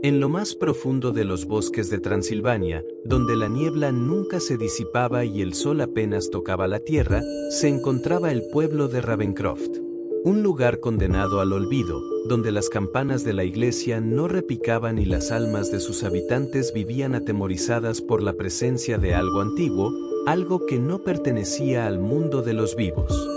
En lo más profundo de los bosques de Transilvania, donde la niebla nunca se disipaba y el sol apenas tocaba la tierra, se encontraba el pueblo de Ravencroft. Un lugar condenado al olvido, donde las campanas de la iglesia no repicaban y las almas de sus habitantes vivían atemorizadas por la presencia de algo antiguo, algo que no pertenecía al mundo de los vivos.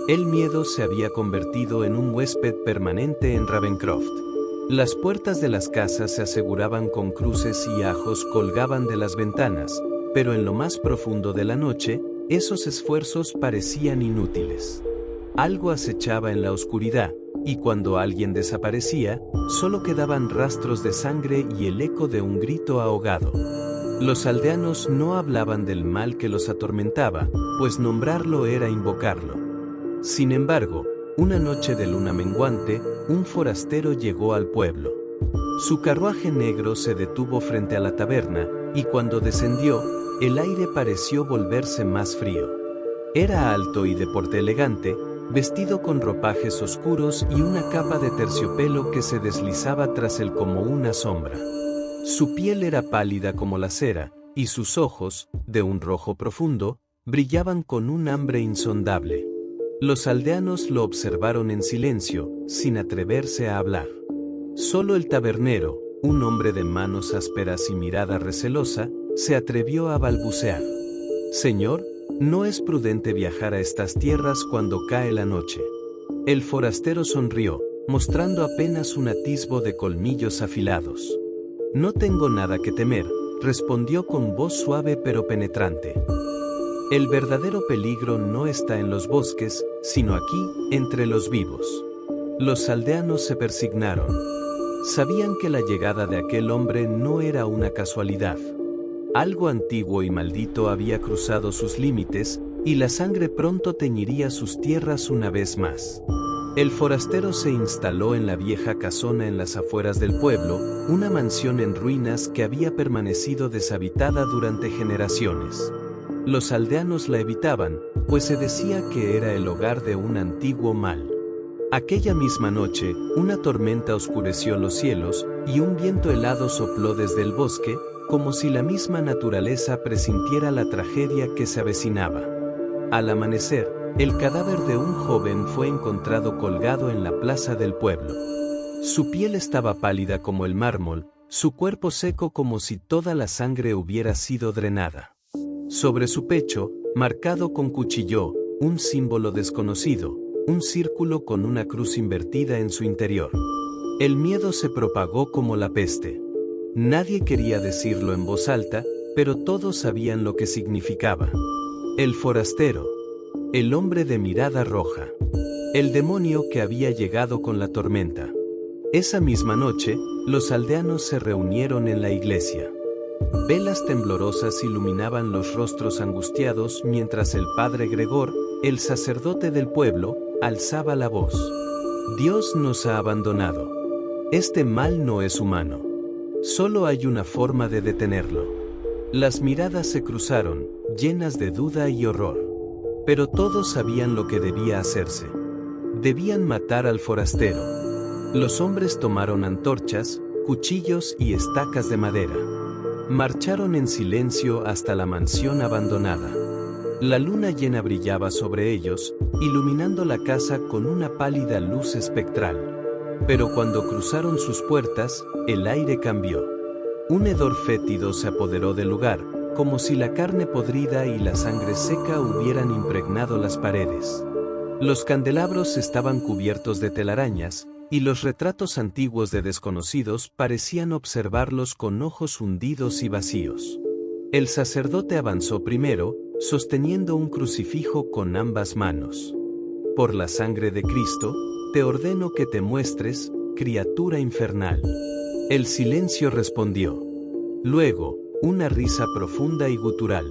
El miedo se había convertido en un huésped permanente en Ravencroft. Las puertas de las casas se aseguraban con cruces y ajos colgaban de las ventanas, pero en lo más profundo de la noche, esos esfuerzos parecían inútiles. Algo acechaba en la oscuridad, y cuando alguien desaparecía, solo quedaban rastros de sangre y el eco de un grito ahogado. Los aldeanos no hablaban del mal que los atormentaba, pues nombrarlo era invocarlo. Sin embargo, una noche de luna menguante, un forastero llegó al pueblo. Su carruaje negro se detuvo frente a la taberna, y cuando descendió, el aire pareció volverse más frío. Era alto y de porte elegante, vestido con ropajes oscuros y una capa de terciopelo que se deslizaba tras él como una sombra. Su piel era pálida como la cera, y sus ojos, de un rojo profundo, brillaban con un hambre insondable. Los aldeanos lo observaron en silencio, sin atreverse a hablar. Solo el tabernero, un hombre de manos ásperas y mirada recelosa, se atrevió a balbucear. «Señor, no es prudente viajar a estas tierras cuando cae la noche». El forastero sonrió, mostrando apenas un atisbo de colmillos afilados. «No tengo nada que temer», respondió con voz suave pero penetrante. «El verdadero peligro no está en los bosques, sino aquí, entre los vivos». Los aldeanos se persignaron. Sabían que la llegada de aquel hombre no era una casualidad. Algo antiguo y maldito había cruzado sus límites, y la sangre pronto teñiría sus tierras una vez más. El forastero se instaló en la vieja casona en las afueras del pueblo, una mansión en ruinas que había permanecido deshabitada durante generaciones. Los aldeanos la evitaban, pues se decía que era el hogar de un antiguo mal. Aquella misma noche, una tormenta oscureció los cielos, y un viento helado sopló desde el bosque, como si la misma naturaleza presintiera la tragedia que se avecinaba. Al amanecer, el cadáver de un joven fue encontrado colgado en la plaza del pueblo. Su piel estaba pálida como el mármol, su cuerpo seco como si toda la sangre hubiera sido drenada. Sobre su pecho, marcado con cuchillo, un símbolo desconocido, un círculo con una cruz invertida en su interior. El miedo se propagó como la peste. Nadie quería decirlo en voz alta, pero todos sabían lo que significaba. El forastero. El hombre de mirada roja. El demonio que había llegado con la tormenta. Esa misma noche, los aldeanos se reunieron en la iglesia. Velas temblorosas iluminaban los rostros angustiados mientras el padre Gregor, el sacerdote del pueblo, alzaba la voz. Dios nos ha abandonado. Este mal no es humano. Solo hay una forma de detenerlo. Las miradas se cruzaron, llenas de duda y horror. Pero todos sabían lo que debía hacerse. Debían matar al forastero. Los hombres tomaron antorchas, cuchillos y estacas de madera. Marcharon en silencio hasta la mansión abandonada. La luna llena brillaba sobre ellos, iluminando la casa con una pálida luz espectral. Pero cuando cruzaron sus puertas, el aire cambió. Un hedor fétido se apoderó del lugar, como si la carne podrida y la sangre seca hubieran impregnado las paredes. Los candelabros estaban cubiertos de telarañas, y los retratos antiguos de desconocidos parecían observarlos con ojos hundidos y vacíos. El sacerdote avanzó primero, sosteniendo un crucifijo con ambas manos. «Por la sangre de Cristo, te ordeno que te muestres, criatura infernal». El silencio respondió. Luego, una risa profunda y gutural.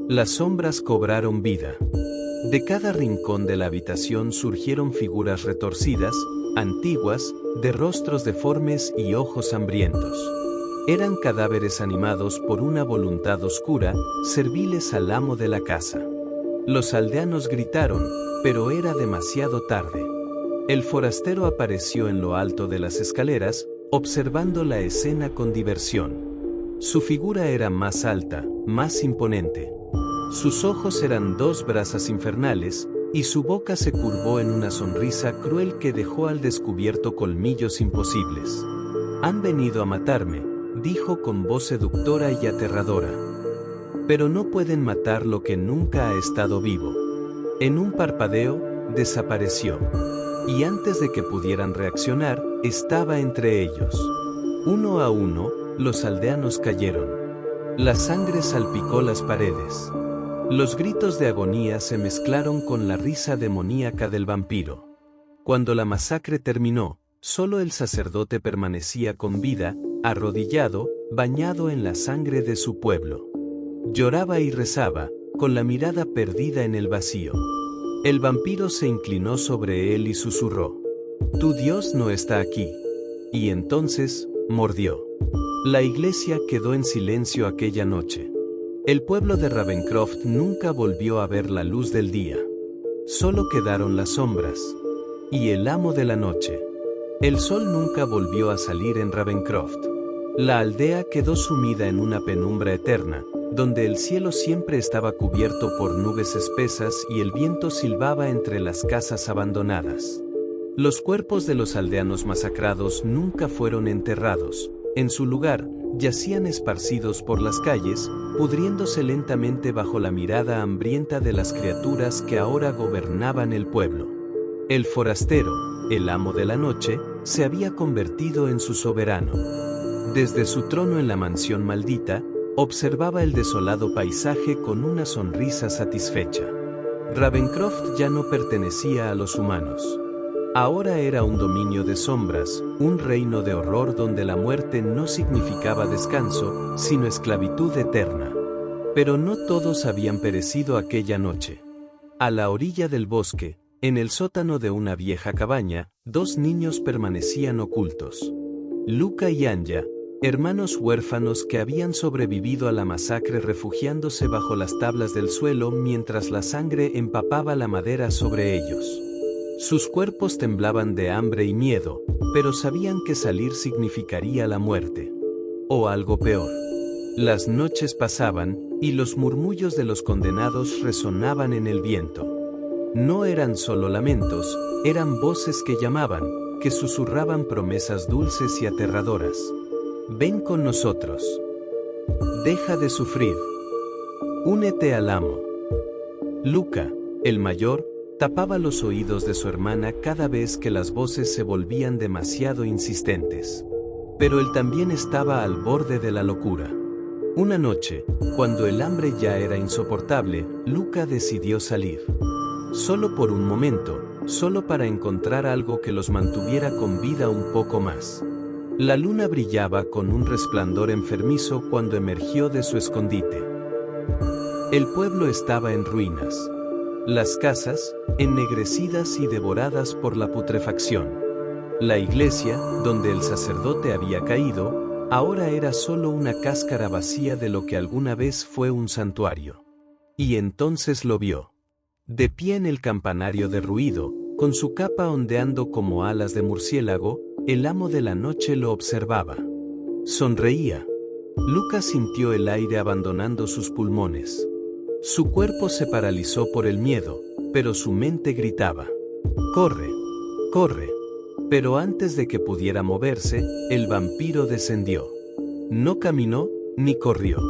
Las sombras cobraron vida. De cada rincón de la habitación surgieron figuras retorcidas, antiguas, de rostros deformes y ojos hambrientos. Eran cadáveres animados por una voluntad oscura, serviles al amo de la casa. Los aldeanos gritaron, pero era demasiado tarde. El forastero apareció en lo alto de las escaleras, observando la escena con diversión. Su figura era más alta, más imponente. Sus ojos eran dos brasas infernales, y su boca se curvó en una sonrisa cruel que dejó al descubierto colmillos imposibles. «Han venido a matarme», dijo con voz seductora y aterradora. «Pero no pueden matar lo que nunca ha estado vivo». En un parpadeo, desapareció. Y antes de que pudieran reaccionar, estaba entre ellos. Uno a uno, los aldeanos cayeron. La sangre salpicó las paredes. Los gritos de agonía se mezclaron con la risa demoníaca del vampiro. Cuando la masacre terminó, solo el sacerdote permanecía con vida, arrodillado, bañado en la sangre de su pueblo. Lloraba y rezaba, con la mirada perdida en el vacío. El vampiro se inclinó sobre él y susurró: «Tu Dios no está aquí». Y entonces, mordió. La iglesia quedó en silencio aquella noche. El pueblo de Ravencroft nunca volvió a ver la luz del día. Solo quedaron las sombras. Y el amo de la noche. El sol nunca volvió a salir en Ravencroft. La aldea quedó sumida en una penumbra eterna, donde el cielo siempre estaba cubierto por nubes espesas y el viento silbaba entre las casas abandonadas. Los cuerpos de los aldeanos masacrados nunca fueron enterrados. En su lugar, yacían esparcidos por las calles, pudriéndose lentamente bajo la mirada hambrienta de las criaturas que ahora gobernaban el pueblo. El forastero, el amo de la noche, se había convertido en su soberano. Desde su trono en la mansión maldita, observaba el desolado paisaje con una sonrisa satisfecha. Ravencroft ya no pertenecía a los humanos. Ahora era un dominio de sombras, un reino de horror donde la muerte no significaba descanso, sino esclavitud eterna. Pero no todos habían perecido aquella noche. A la orilla del bosque, en el sótano de una vieja cabaña, dos niños permanecían ocultos. Luca y Anya, hermanos huérfanos que habían sobrevivido a la masacre refugiándose bajo las tablas del suelo mientras la sangre empapaba la madera sobre ellos. Sus cuerpos temblaban de hambre y miedo, pero sabían que salir significaría la muerte. O algo peor. Las noches pasaban, y los murmullos de los condenados resonaban en el viento. No eran solo lamentos, eran voces que llamaban, que susurraban promesas dulces y aterradoras. «Ven con nosotros. Deja de sufrir. Únete al amo». Luca, el mayor, tapaba los oídos de su hermana cada vez que las voces se volvían demasiado insistentes. Pero él también estaba al borde de la locura. Una noche, cuando el hambre ya era insoportable, Luca decidió salir. Solo por un momento, solo para encontrar algo que los mantuviera con vida un poco más. La luna brillaba con un resplandor enfermizo cuando emergió de su escondite. El pueblo estaba en ruinas. Las casas, ennegrecidas y devoradas por la putrefacción. La iglesia, donde el sacerdote había caído, ahora era solo una cáscara vacía de lo que alguna vez fue un santuario. Y entonces lo vio. De pie en el campanario derruido, con su capa ondeando como alas de murciélago, el amo de la noche lo observaba. Sonreía. Luca sintió el aire abandonando sus pulmones. Su cuerpo se paralizó por el miedo, pero su mente gritaba: «¡Corre! ¡Corre!». Pero antes de que pudiera moverse, el vampiro descendió. No caminó, ni corrió.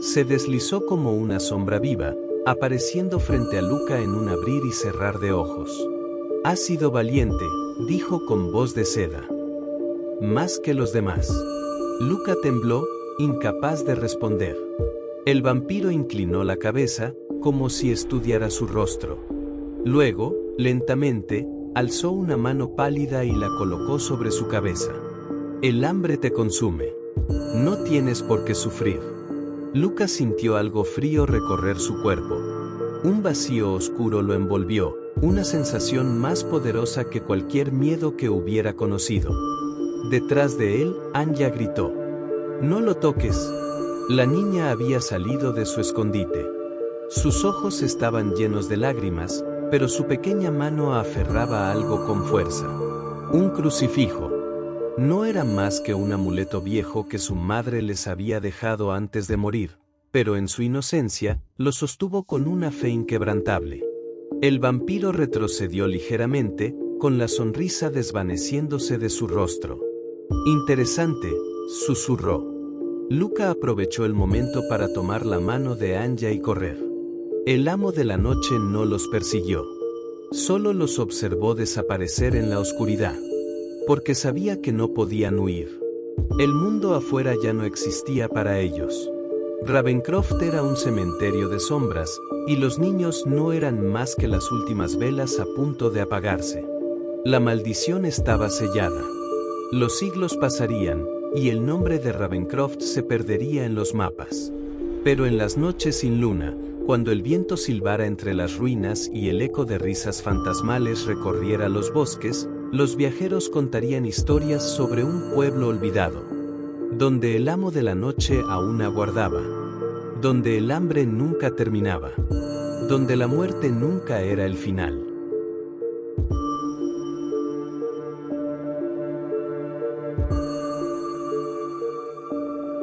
Se deslizó como una sombra viva, apareciendo frente a Luca en un abrir y cerrar de ojos. «Has sido valiente», dijo con voz de seda. «Más que los demás». Luca tembló, incapaz de responder. El vampiro inclinó la cabeza, como si estudiara su rostro. Luego, lentamente, alzó una mano pálida y la colocó sobre su cabeza. «El hambre te consume. No tienes por qué sufrir». Luca sintió algo frío recorrer su cuerpo. Un vacío oscuro lo envolvió, una sensación más poderosa que cualquier miedo que hubiera conocido. Detrás de él, Anya gritó: «No lo toques». La niña había salido de su escondite. Sus ojos estaban llenos de lágrimas, pero su pequeña mano aferraba a algo con fuerza. Un crucifijo. No era más que un amuleto viejo que su madre les había dejado antes de morir, pero en su inocencia, lo sostuvo con una fe inquebrantable. El vampiro retrocedió ligeramente, con la sonrisa desvaneciéndose de su rostro. Interesante, susurró. Luca aprovechó el momento para tomar la mano de Anya y correr. El amo de la noche no los persiguió. Solo los observó desaparecer en la oscuridad. Porque sabía que no podían huir. El mundo afuera ya no existía para ellos. Ravencroft era un cementerio de sombras, y los niños no eran más que las últimas velas a punto de apagarse. La maldición estaba sellada. Los siglos pasarían, y el nombre de Ravencroft se perdería en los mapas. Pero en las noches sin luna, cuando el viento silbara entre las ruinas y el eco de risas fantasmales recorriera los bosques, los viajeros contarían historias sobre un pueblo olvidado, donde el amo de la noche aún aguardaba, donde el hambre nunca terminaba, donde la muerte nunca era el final.